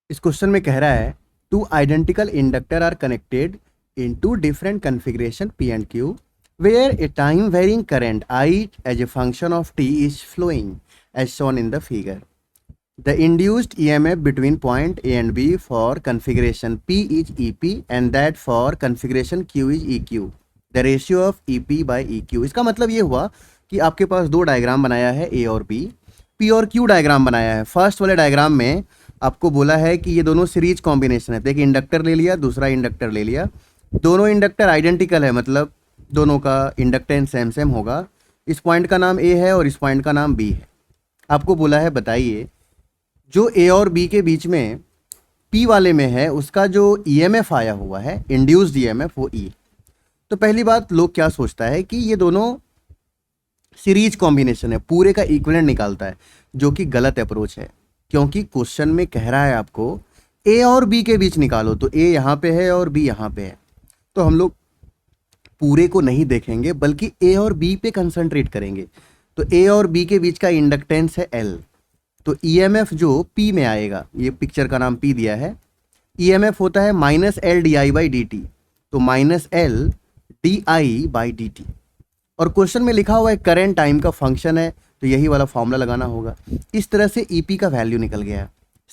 इस क्वेश्चन में कह रहा है two identical inductor are connected in two different configuration P and Q where a time varying current I as a function of T is flowing as shown in the figure. The induced EMF between point A and B for configuration P is EP and that for configuration Q is EQ. The ratio of EP by EQ. इसका मतलब ये हुआ कि आपके पास दो diagram बनाया है A और B, P और Q डायग्राम बनाया है। फर्स्ट वाले डायग्राम में आपको बोला है कि ये दोनों सीरीज कॉम्बिनेशन है। देखिए इंडक्टर ले लिया, दूसरा इंडक्टर ले लिया, दोनों इंडक्टर आइडेंटिकल है, मतलब दोनों का इंडक्टेंस सेम सेम होगा। इस पॉइंट का नाम A है और इस पॉइंट का नाम B है। आपको बोला है बताइए जो A और B के बीच में P वाले में है उसका जो EMF आया हुआ है, इंड्यूस्ड EMF, वो E। तो पहली बात लोग क्या सोचता है कि ये दोनों सीरीज कॉम्बिनेशन है, पूरे का इक्विवेलेंट निकालता है, जो कि गलत अप्रोच है। क्योंकि क्वेश्चन में कह रहा है आपको A और B के बीच निकालो, तो A यहाँ पे है और B यहाँ पे है। तो हम लोग पूरे को नहीं देखेंगे बल्कि A और B पे कंसंट्रेट करेंगे। तो A और B के बीच का इंडक्टेंस है L। तो EMF जो P में आएगा, ये पिक्चर का नाम P दिया है, EMF होता है -L/di/dt। तो -L/di/dt। और क्वेश्चन में लिखा हुआ है करंट टाइम का फंक्शन है, तो यही वाला फॉर्मूला लगाना होगा। इस तरह से EP का वैल्यू निकल गया।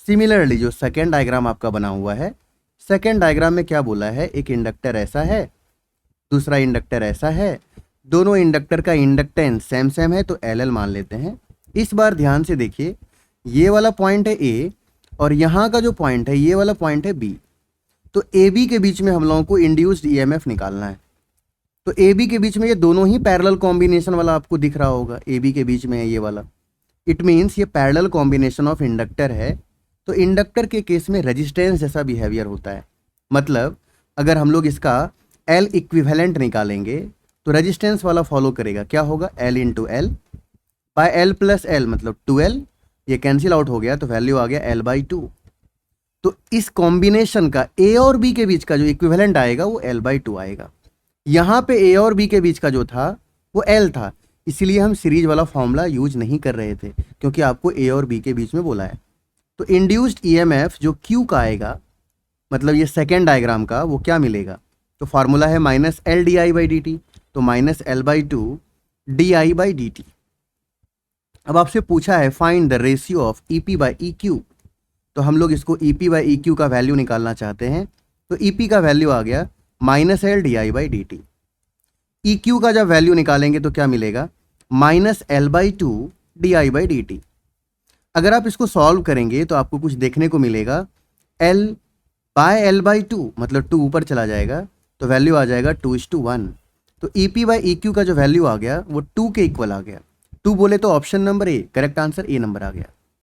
सिमिलरली जो सेकेंड डायग्राम आपका बना हुआ है, सेकेंड डायग्राम में क्या बोला है, एक इंडक्टर ऐसा है, दूसरा इंडक्टर ऐसा है, दोनों इंडक्टर का इंडक्टेंस सेम सेम है, तो LL मान लेते हैं। इस बार ध्यान से देखिए, ये वाला पॉइंट है A और यहाँ का जो पॉइंट है ये वाला पॉइंट है B। तो AB के बीच में हम लोगों को इंड्यूस्ड EMF निकालना है। तो AB के बीच में ये दोनों ही पैरेलल कॉम्बिनेशन वाला आपको दिख रहा होगा, AB के बीच में है ये वाला। इट मीन्स ये पैरेलल कॉम्बिनेशन ऑफ इंडक्टर है। तो इंडक्टर के केस में रेजिस्टेंस जैसा बिहेवियर होता है। मतलब अगर हम लोग इसका L इक्विवेलेंट निकालेंगे तो रेजिस्टेंस वाला फॉलो करेगा। क्या होगा, L into L by L plus L, मतलब 2L। ये कैंसिल आउट हो गया तो वैल्यू आ गया L/2। तो इस कॉम्बिनेशन का A और B के बीच का जो इक्विवेलेंट आएगा वो L/2 आएगा। यहाँ पे A और B के बीच का जो था वो L था, इसीलिए हम सीरीज वाला फॉर्मूला यूज नहीं कर रहे थे, क्योंकि आपको A और B के बीच में बोला है। तो इंड्यूस्ड EMF जो Q का आएगा, मतलब ये सेकेंड डायग्राम का, वो क्या मिलेगा, तो फार्मूला है -L/di/dt। तो -L/2 di/dt। अब आपसे पूछा है find the ratio of EP/EQ। तो हम लोग इसको EP/EQ का वैल्यू निकालना चाहते हैं। तो EP का वैल्यू आ गया -L/di/dt। EQ का जब वैल्यू निकालेंगे तो क्या मिलेगा, -L/2 di/dt। अगर आप इसको सॉल्व करेंगे तो आपको कुछ देखने को मिलेगा, L/L/2 मतलब 2 ऊपर चला जाएगा, तो वैल्यू आ जाएगा 2:1। तो EP/EQ का जो वैल्यू आ गया वो 2 के इक्वल आ गया। 2 बोले तो option number A, correct answer A number आ गया।